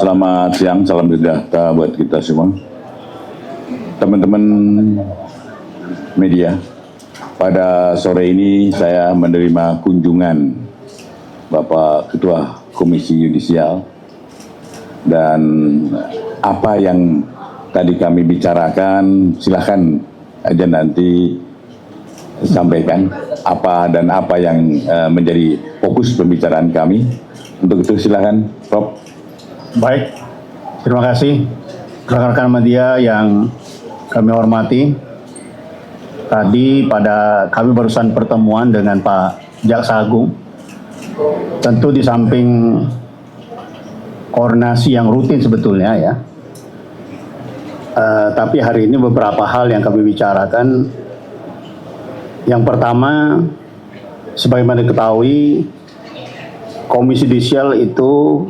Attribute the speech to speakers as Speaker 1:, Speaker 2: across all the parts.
Speaker 1: Selamat siang, salam sejahtera buat kita semua. Teman-teman media, pada sore ini saya menerima kunjungan Bapak Ketua Komisi Yudisial, dan apa yang tadi kami bicarakan silahkan aja nanti sampaikan apa yang menjadi fokus pembicaraan kami. Untuk itu silahkan Prof.
Speaker 2: Baik, terima kasih rekan-rekan media yang kami hormati. Tadi kami barusan pertemuan dengan Pak Jaksa Agung. Tentu di samping koordinasi yang rutin sebetulnya ya, tapi hari ini beberapa hal yang kami bicarakan. Yang pertama, sebagaimana diketahui, Komisi Yudisial itu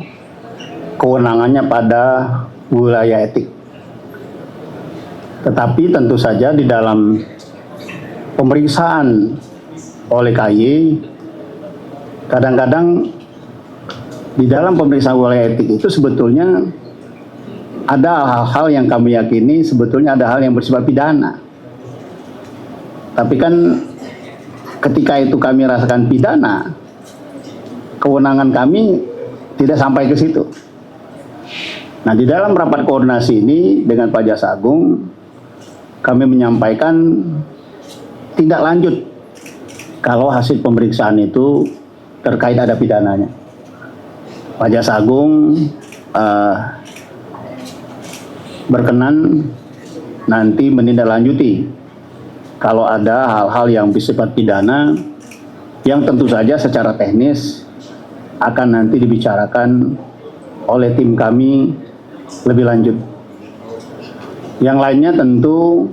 Speaker 2: kewenangannya pada wilayah etik. Tetapi tentu saja di dalam pemeriksaan oleh KY, kadang-kadang di dalam pemeriksaan wilayah etik itu sebetulnya ada hal-hal yang kami yakini sebetulnya ada hal yang bersifat pidana. Tapi kan ketika itu kami rasakan pidana, kewenangan kami tidak sampai ke situ. Nah, di dalam rapat koordinasi ini dengan Pak Jaksa Agung, kami menyampaikan tindak lanjut kalau hasil pemeriksaan itu terkait ada pidananya. Pak Jaksa Agung berkenan nanti menindaklanjuti kalau ada hal-hal yang bersifat pidana yang tentu saja secara teknis akan nanti dibicarakan oleh tim kami lebih lanjut. Yang lainnya tentu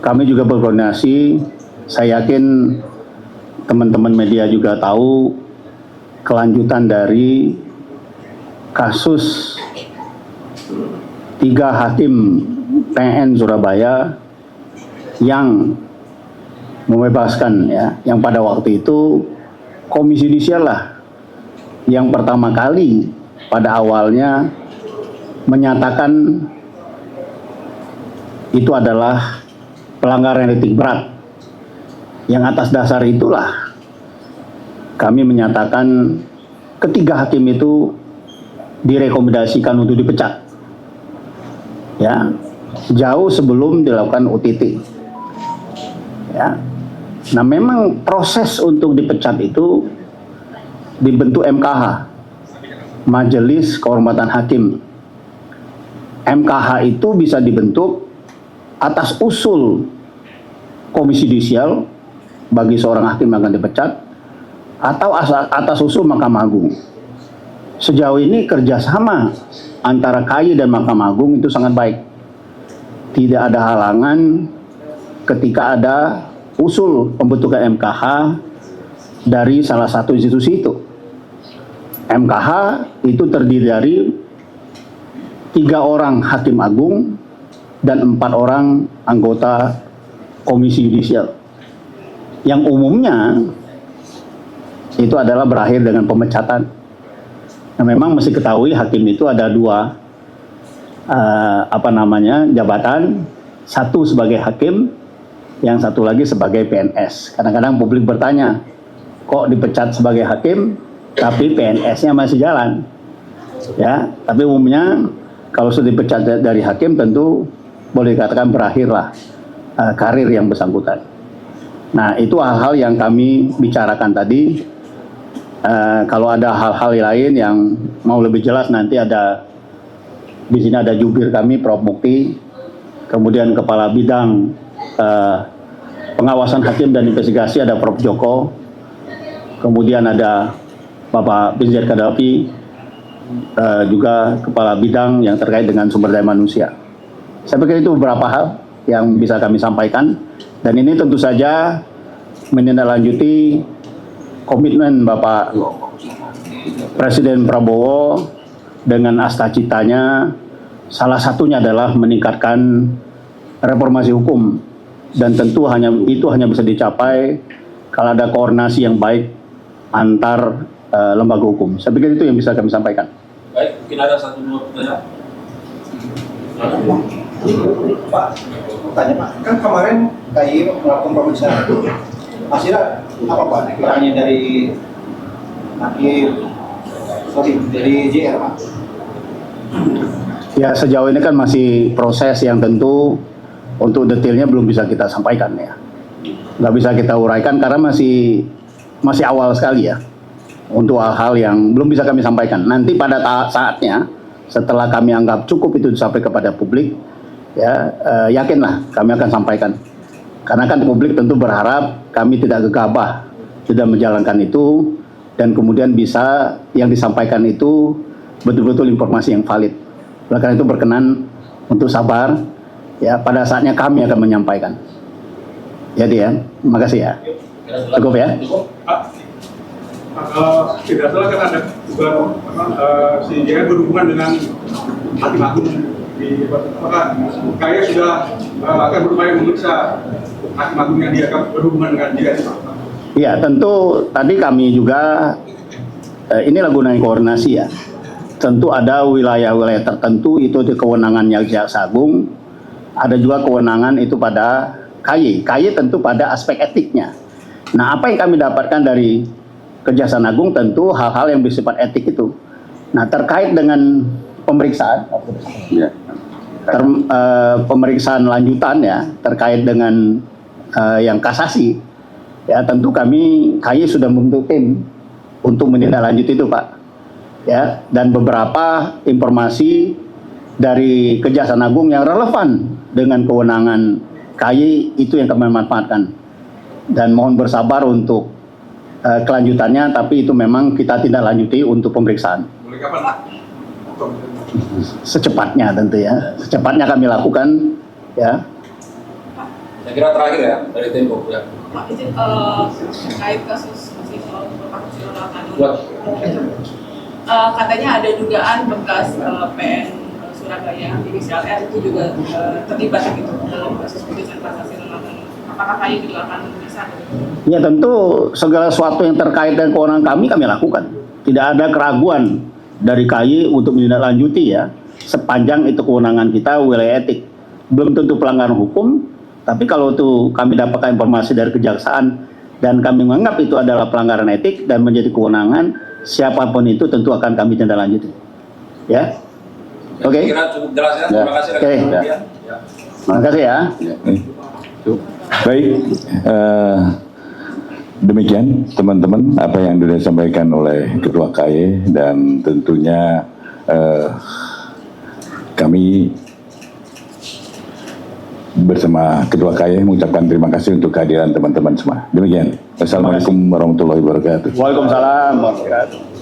Speaker 2: kami juga berkoordinasi. Saya yakin teman-teman media juga tahu kelanjutan dari kasus 3 hakim PN Surabaya yang membebaskan ya, yang pada waktu itu Komisi Yudisial lah yang pertama kali pada awalnya menyatakan itu adalah pelanggaran etik berat. Yang atas dasar itulah kami menyatakan ketiga hakim itu direkomendasikan untuk dipecat. Ya, jauh sebelum dilakukan OTT. Ya. Nah, memang proses untuk dipecat itu dibentuk MKH, Majelis Kehormatan Hakim. MKH itu bisa dibentuk atas usul Komisi Yudisial bagi seorang hakim yang akan dipecat, atau atas usul Mahkamah Agung. Sejauh ini kerjasama antara KY dan Mahkamah Agung itu sangat baik. Tidak ada halangan ketika ada usul pembentukan MKH dari salah satu institusi itu. MKH itu terdiri dari 3 orang hakim agung dan 4 orang anggota Komisi Yudisial. Yang umumnya itu adalah berakhir dengan pemecatan. Nah, memang mesti ketahui hakim itu ada 2 jabatan, satu sebagai hakim, yang satu lagi sebagai PNS. Kadang-kadang publik bertanya, kok dipecat sebagai hakim tapi PNS-nya masih jalan? Ya, tapi umumnya kalau sudah dipecat dari hakim tentu boleh dikatakan berakhirlah karir yang bersangkutan. Nah, itu hal-hal yang kami bicarakan tadi. Kalau ada hal-hal lain yang mau lebih jelas, nanti di sini ada jubir kami Prof. Mukti, kemudian Kepala Bidang Pengawasan Hakim dan Investigasi ada Prof. Joko, kemudian ada Bapak Pinzer Kadafi, juga Kepala Bidang yang terkait dengan sumber daya manusia. Saya pikir itu beberapa hal yang bisa kami sampaikan, dan ini tentu saja menindaklanjuti komitmen Bapak Presiden Prabowo dengan asta-citanya, salah satunya adalah meningkatkan reformasi hukum, dan tentu itu hanya bisa dicapai kalau ada koordinasi yang baik antar lembaga hukum. Saya pikir itu yang bisa kami sampaikan.
Speaker 3: Baik, mungkin ada satu dua pertanyaan.
Speaker 4: Pak, tanya Pak, kan kemarin KAI melakukan pemeriksaan, hasilnya apa Pak? Keterangannya dari dari JR Pak?
Speaker 2: Ya sejauh ini kan masih proses yang tentu untuk detailnya belum bisa kita sampaikan ya. Nggak bisa kita uraikan karena masih awal sekali ya. Untuk hal-hal yang belum bisa kami sampaikan. Nanti pada saatnya setelah kami anggap cukup itu sampai kepada publik, ya yakinlah kami akan sampaikan. Karena kan publik tentu berharap kami tidak gegabah, tidak menjalankan itu, dan kemudian bisa yang disampaikan itu betul-betul informasi yang valid. Oleh karena itu berkenan untuk sabar, ya pada saatnya kami akan menyampaikan. Jadi ya, terima kasih ya. Cukup ya.
Speaker 5: Tidak salah kan ada juga si JR berhubungan dengan Hakim Agung di apakah KAI sudah akan berupaya memeriksa Hakim Agung yang dia berhubungan dengan JR?
Speaker 2: Iya, tentu tadi kami juga inilah gunanya koordinasi ya. Tentu ada wilayah-wilayah tertentu itu di kewenangannya Jaksa Agung, ada juga kewenangan itu pada KAI. KAI tentu pada aspek etiknya. Nah, apa yang kami dapatkan dari Kejaksaan Agung tentu hal-hal yang bersifat etik itu. Nah, terkait dengan pemeriksaan,
Speaker 1: Ya.
Speaker 2: pemeriksaan lanjutan ya terkait dengan yang kasasi, ya tentu kami KAI sudah membentuk tim untuk menindaklanjuti itu Pak. Ya, dan beberapa informasi dari Kejaksaan Agung yang relevan dengan kewenangan KAI itu yang kami manfaatkan. Dan mohon bersabar untuk kelanjutannya, tapi itu memang kita tidak lanjuti untuk pemeriksaan.
Speaker 5: Mulai kapan?
Speaker 2: Secepatnya tentu ya, secepatnya kami lakukan ya.
Speaker 3: Saya kira terakhir ya dari Tempo ya.
Speaker 6: Pak, izin terkait kasus masih soal Bapak Kusilo tadi. Katanya ada dugaan bekas PN Surabaya inisial R itu juga terlibat gitu dalam kasus putusan kasasi Lelakan. Apakah KAI juga akan bisa?
Speaker 2: Ya tentu segala sesuatu yang terkait dengan kewenangan kami lakukan. Tidak ada keraguan dari KAI untuk menindaklanjuti ya, sepanjang itu kewenangan kita wilayah etik. Belum tentu pelanggaran hukum, tapi kalau itu kami dapatkan informasi dari kejaksaan dan kami menganggap itu adalah pelanggaran etik dan menjadi kewenangan siapapun itu tentu akan kami tindaklanjuti. Ya. Oke.
Speaker 3: Saya kira cukup jelas ya. Terima kasih.
Speaker 2: Oke.
Speaker 3: Ya.
Speaker 2: Terima kasih ya.
Speaker 1: Baik, demikian teman-teman apa yang sudah disampaikan oleh Ketua KAI, dan tentunya kami bersama Ketua KAI mengucapkan terima kasih untuk kehadiran teman-teman semua. Demikian. Wassalamualaikum warahmatullahi wabarakatuh.
Speaker 2: Waalaikumsalam warahmatullahi wabarakatuh.